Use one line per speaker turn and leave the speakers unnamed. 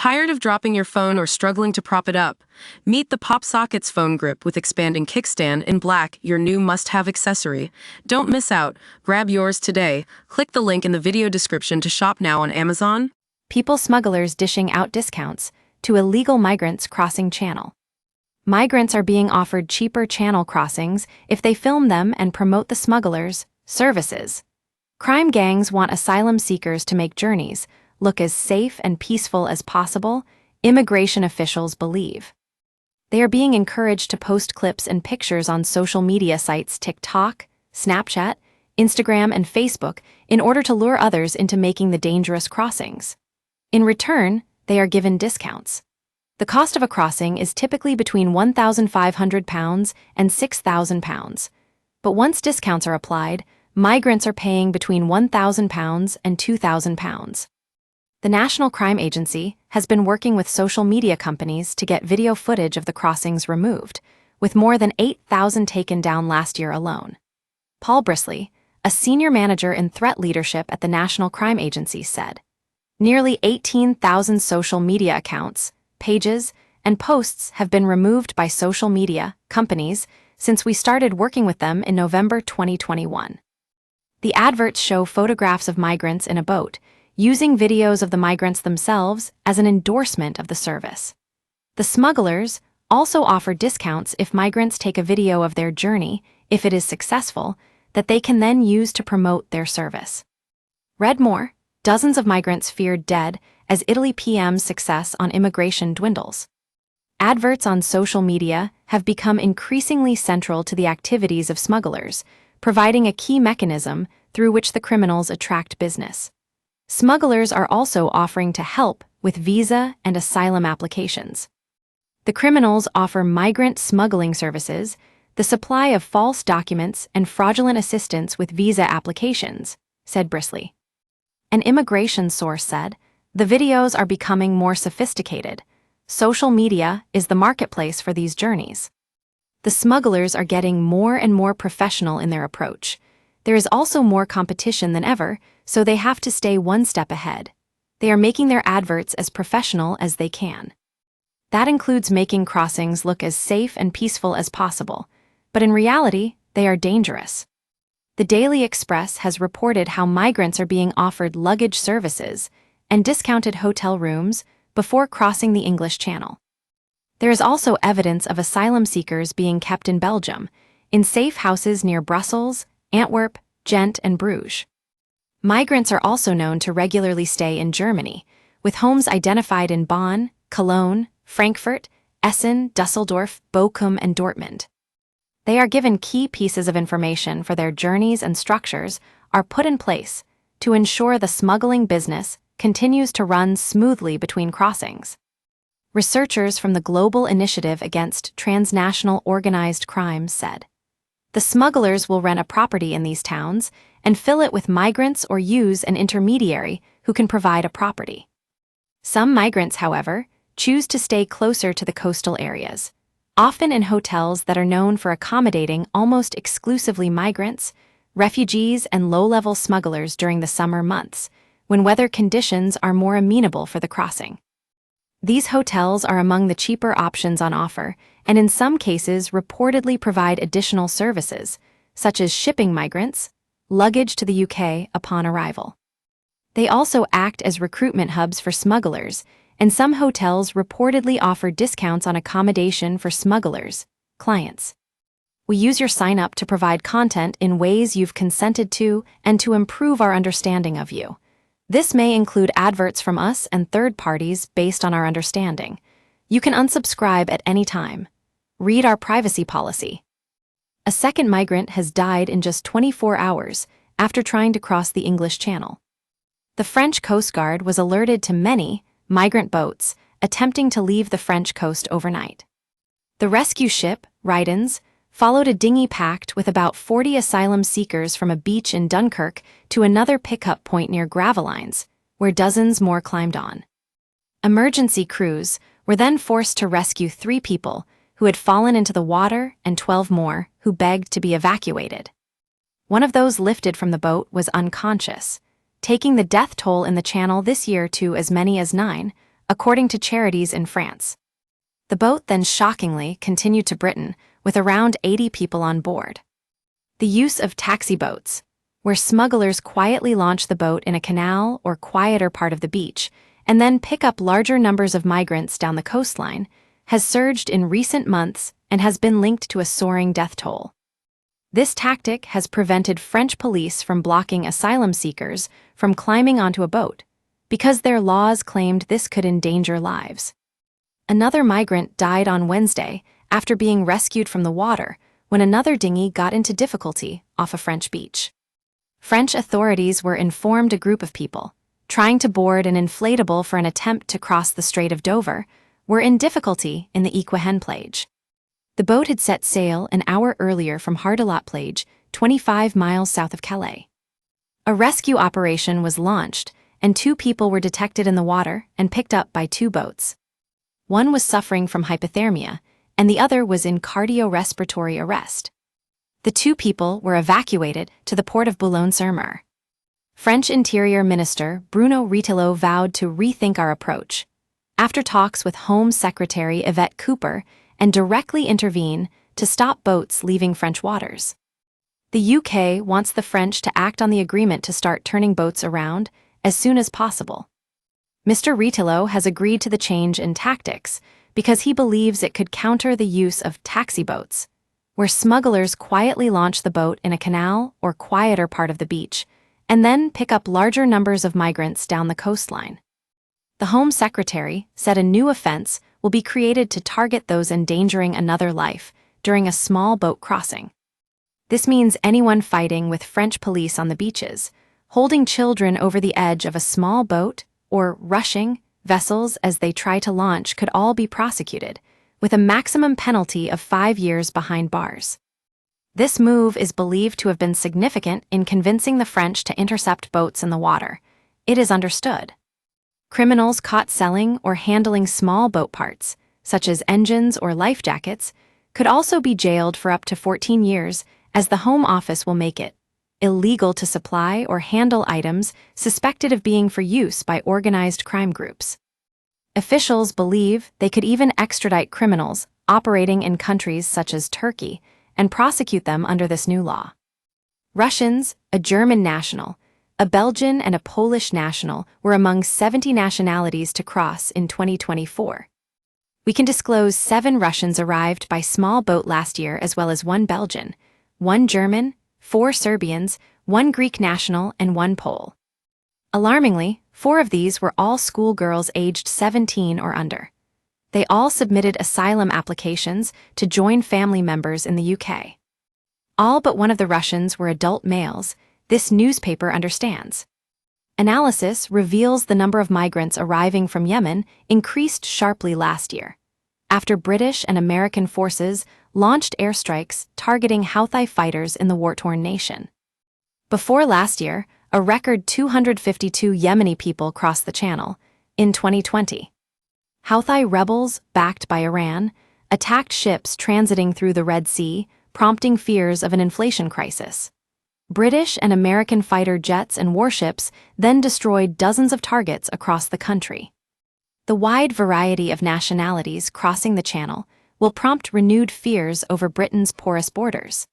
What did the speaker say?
Tired of dropping your phone or struggling to prop it up? Meet the PopSockets phone grip with expanding kickstand in black, your new must-have accessory. Don't miss out. Grab yours today. Click the link in the video description to shop now on Amazon.
People smugglers dishing out discounts to illegal migrants crossing channel. Migrants are being offered cheaper channel crossings if they film them and promote the smugglers' services. Crime gangs want asylum seekers to make journeys look as safe and peaceful as possible, immigration officials believe. They are being encouraged to post clips and pictures on social media sites TikTok, Snapchat, Instagram, and Facebook in order to lure others into making the dangerous crossings. In return, they are given discounts. The cost of a crossing is typically between £1,500 and £6,000, but once discounts are applied, migrants are paying between £1,000 and £2,000. The National Crime Agency has been working with social media companies to get video footage of the crossings removed, with more than 8,000 taken down last year alone. Paul Brisley, a senior manager in threat leadership at the National Crime Agency, said, "Nearly 18,000 social media accounts, pages, and posts have been removed by social media companies since we started working with them in November 2021. The adverts show photographs of migrants in a boat, using videos of the migrants themselves as an endorsement of the service. The smugglers also offer discounts if migrants take a video of their journey, if it is successful, that they can then use to promote their service." Read more. Dozens of migrants feared dead as Italy PM's success on immigration dwindles. Adverts on social media have become increasingly central to the activities of smugglers, providing a key mechanism through which the criminals attract business. Smugglers are also offering to help with visa and asylum applications. The criminals offer migrant smuggling services, the supply of false documents, and fraudulent assistance with visa applications, said Brisley. An immigration source said, "The videos are becoming more sophisticated. Social media is the marketplace for these journeys." The smugglers are getting more and more professional in their approach. There is also more competition than ever, so they have to stay one step ahead. They are making their adverts as professional as they can. That includes making crossings look as safe and peaceful as possible, but in reality, they are dangerous. The Daily Express has reported how migrants are being offered luggage services and discounted hotel rooms before crossing the English Channel. There is also evidence of asylum seekers being kept in Belgium, in safe houses near Brussels, Antwerp, Ghent, and Bruges. Migrants are also known to regularly stay in Germany, with homes identified in Bonn, Cologne, Frankfurt, Essen, Dusseldorf, Bochum, and Dortmund. They are given key pieces of information for their journeys, and structures are put in place to ensure the smuggling business continues to run smoothly between crossings. Researchers from the Global Initiative Against Transnational Organized Crime said, "The smugglers will rent a property in these towns and fill it with migrants or use an intermediary who can provide a property." Some migrants, however, choose to stay closer to the coastal areas, often in hotels that are known for accommodating almost exclusively migrants, refugees, and low-level smugglers during the summer months, when weather conditions are more amenable for the crossing. These hotels are among the cheaper options on offer, and in some cases reportedly provide additional services, such as shipping migrants, luggage to the UK upon arrival. They also act as recruitment hubs for smugglers, and some hotels reportedly offer discounts on accommodation for smugglers' clients. "We use your sign-up to provide content in ways you've consented to and to improve our understanding of you. This may include adverts from us and third parties based on our understanding. You can unsubscribe at any time. Read our privacy policy." A second migrant has died in just 24 hours after trying to cross the English Channel. The French Coast Guard was alerted to many migrant boats attempting to leave the French coast overnight. The rescue ship, Rydens, followed a dinghy packed with about 40 asylum seekers from a beach in Dunkirk to another pickup point near Gravelines, where dozens more climbed on. Emergency crews were then forced to rescue 3 people who had fallen into the water and 12 more who begged to be evacuated. One of those lifted from the boat was unconscious, taking the death toll in the channel this year to as many as 9, according to charities in France. The boat then shockingly continued to Britain, with around 80 people on board. The use of taxi boats, where smugglers quietly launch the boat in a canal or quieter part of the beach, and then pick up larger numbers of migrants down the coastline, has surged in recent months and has been linked to a soaring death toll. This tactic has prevented French police from blocking asylum seekers from climbing onto a boat, because their laws claimed this could endanger lives. Another migrant died on Wednesday after being rescued from the water when another dinghy got into difficulty off a French beach. French authorities were informed a group of people, trying to board an inflatable for an attempt to cross the Strait of Dover, were in difficulty in the Iquehen Plage. The boat had set sail an hour earlier from Hardelot Plage, 25 miles south of Calais. A rescue operation was launched, and 2 people were detected in the water and picked up by 2 boats. One was suffering from hypothermia, and the other was in cardiorespiratory arrest. The 2 people were evacuated to the port of Boulogne-sur-Mer. French Interior Minister Bruno Retailleau vowed to rethink our approach, after talks with Home Secretary Yvette Cooper, and directly intervene to stop boats leaving French waters. The UK wants the French to act on the agreement to start turning boats around as soon as possible. Mr. Retailleau has agreed to the change in tactics because he believes it could counter the use of taxi boats, where smugglers quietly launch the boat in a canal or quieter part of the beach, and then pick up larger numbers of migrants down the coastline. The Home Secretary said a new offense will be created to target those endangering another life during a small boat crossing. This means anyone fighting with French police on the beaches, holding children over the edge of a small boat, or rushing vessels as they try to launch could all be prosecuted, with a maximum penalty of 5 years behind bars. This move is believed to have been significant in convincing the French to intercept boats in the water. It is understood. Criminals caught selling or handling small boat parts, such as engines or life jackets, could also be jailed for up to 14 years, as the Home Office will make it illegal to supply or handle items suspected of being for use by organized crime groups. Officials believe they could even extradite criminals operating in countries such as Turkey and prosecute them under this new law. Russians, a German national, a Belgian and a Polish national were among 70 nationalities to cross in 2024. We can disclose 7 Russians arrived by small boat last year, as well as 1 Belgian, 1 German, 4 Serbians, 1 Greek national, and 1 Pole. Alarmingly, 4 of these were all schoolgirls aged 17 or under. They all submitted asylum applications to join family members in the UK. All but 1 of the Russians were adult males, this newspaper understands. Analysis reveals the number of migrants arriving from Yemen increased sharply last year, after British and American forces launched airstrikes targeting Houthi fighters in the war-torn nation. Before last year, a record 252 Yemeni people crossed the Channel. In 2020, Houthi rebels, backed by Iran, attacked ships transiting through the Red Sea, prompting fears of an inflation crisis. British and American fighter jets and warships then destroyed dozens of targets across the country. The wide variety of nationalities crossing the Channel will prompt renewed fears over Britain's porous borders.